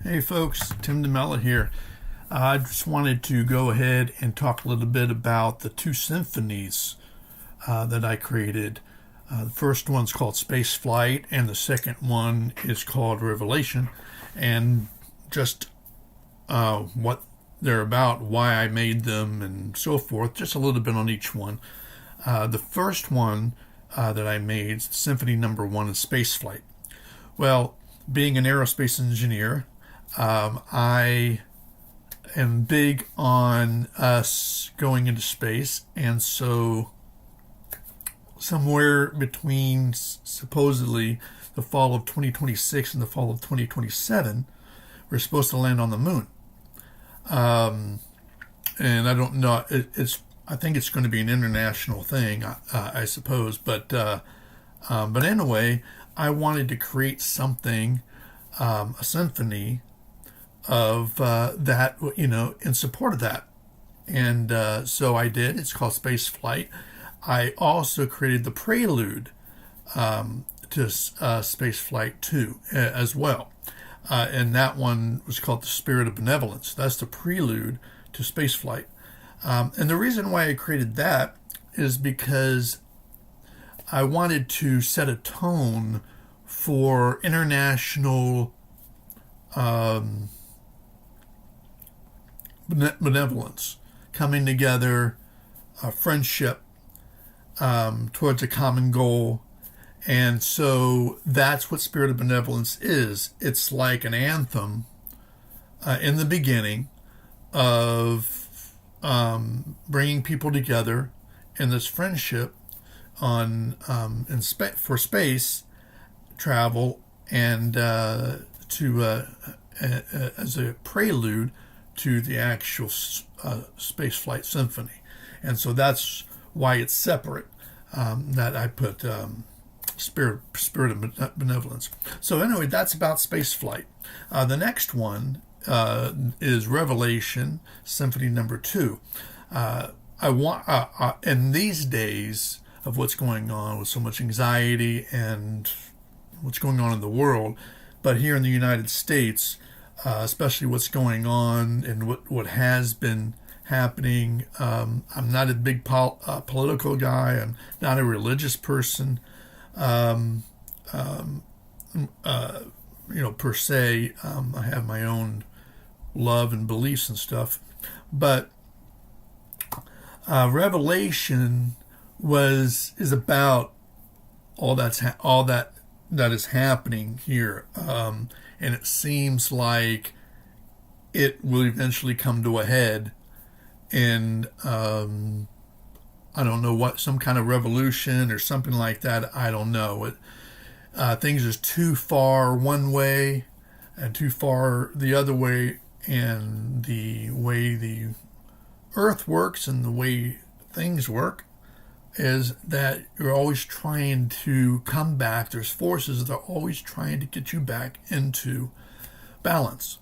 Hey folks, Tim DeMella here. I just wanted to go ahead and talk a little bit about the two symphonies that I created. The first one's called Spaceflight, and the second one is called Revelation, and just what they're about, why I made them, and so forth. Just a little bit on each one. The first one that I made, Symphony Number 1, is Spaceflight. Well, being an aerospace engineer, I am big on us going into space, and so somewhere between supposedly the fall of 2026 and the fall of 2027, we're supposed to land on the moon. And I don't know, I think it's going to be an international thing, I suppose, but anyway, I wanted to create something, a symphony of that, in support of that. And so I did. It's called Space Flight. I also created the prelude to Space Flight 2 as well. And that one was called The Spirit of Benevolence. That's the prelude to Space Flight. And the reason why I created that is because I wanted to set a tone for international benevolence, coming together, friendship towards a common goal. And so that's what Spirit of Benevolence is. It's like an anthem in the beginning of bringing people together in this friendship for space travel, and as a prelude to the actual Spaceflight Symphony. And so that's why it's separate, that I put Spirit of Benevolence. So anyway, that's about Spaceflight. The next one is Revelation Symphony Number 2. In these days of what's going on with so much anxiety and what's going on in the world, but here in the United States, especially what's going on and what has been happening. I'm not a big political guy. I'm not a religious person, per se. I have my own love and beliefs and stuff, but Revelation is about all that is happening here. And it seems like it will eventually come to a head in, I don't know what, some kind of revolution or something like that. I don't know. Things are too far one way and too far the other way, and the way the earth works and the way things work is that you're always trying to come back. There's forces that are always trying to get you back into balance.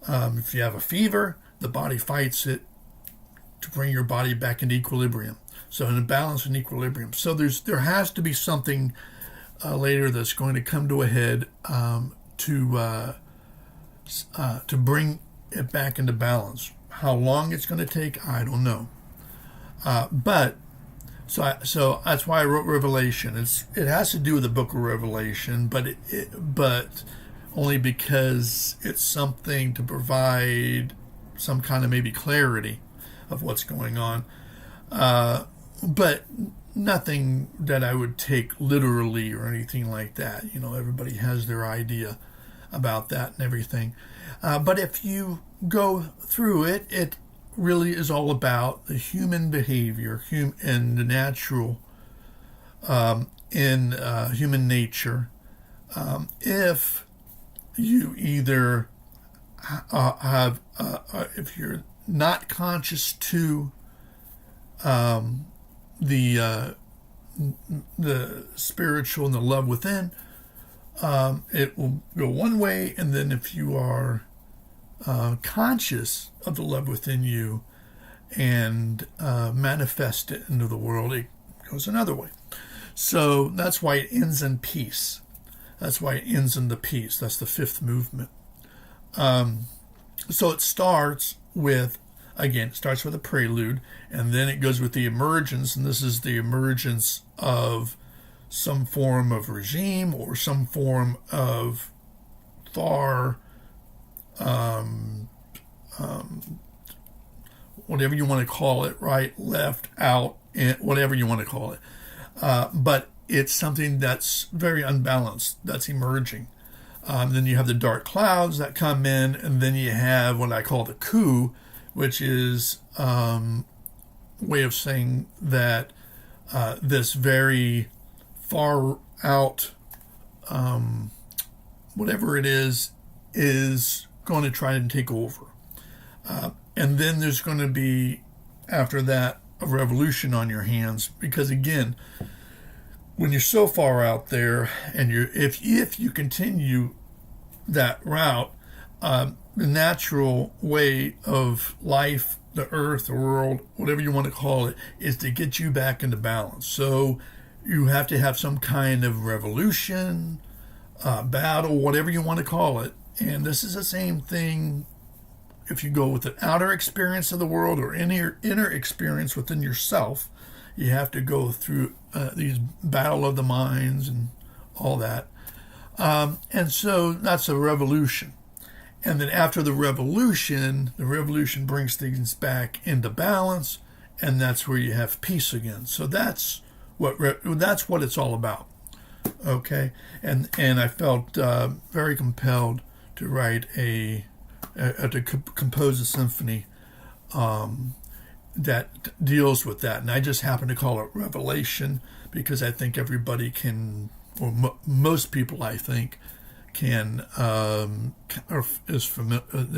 If you have a fever, the body fights it to bring your body back into equilibrium. So in balance and equilibrium. So there has to be something later that's going to come to a head to bring it back into balance. How long it's going to take, I don't know. So that's why I wrote Revelation. It has to do with the book of Revelation, but only because it's something to provide some kind of maybe clarity of what's going on. But nothing that I would take literally or anything like that. Everybody has their idea about that and everything. But if you go through it, it really is all about the human behavior and the natural in human nature. If you either if you're not conscious to the spiritual and the love within, it will go one way, and then if you are conscious of the love within you and manifest it into the world, it goes another way. So that's why it ends in peace. That's why it ends in the peace. That's the fifth movement. So it starts with, again, it starts with a prelude, and then it goes with the emergence, and this is the emergence of some form of regime or some form of far, whatever you want to call it, right, left, out, and whatever you want to call it. But it's something that's very unbalanced, that's emerging. Then you have the dark clouds that come in, and then you have what I call the coup, which is a way of saying that this very far out, whatever it is going to try and take over. And then there's going to be, after that, a revolution on your hands, because again, when you're so far out there, and if you continue that route, the natural way of life, the earth, the world, whatever you want to call it, is to get you back into balance. So you have to have some kind of revolution, battle, whatever you want to call it. And this is the same thing if you go with the outer experience of the world or inner experience within yourself. You have to go through these battle of the minds and all that. And so that's a revolution. And then after the revolution brings things back into balance, and that's where you have peace again. So that's what it's all about. Okay, and I felt very compelled to write compose a symphony that deals with that, and I just happen to call it Revelation because I think everybody can, or most people I think can, they're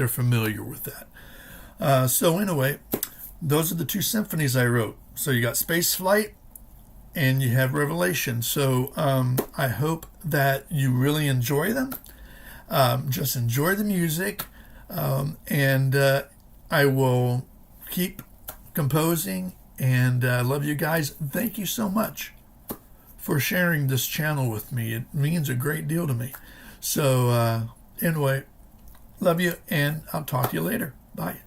familiar with that. So anyway, those are the two symphonies I wrote. So you got Spaceflight and you have Revelation. So I hope that you really enjoy them. Just enjoy the music, and I will keep composing, and love you guys. Thank you so much for sharing this channel with me. It means a great deal to me. So anyway, love you, and I'll talk to you later. Bye.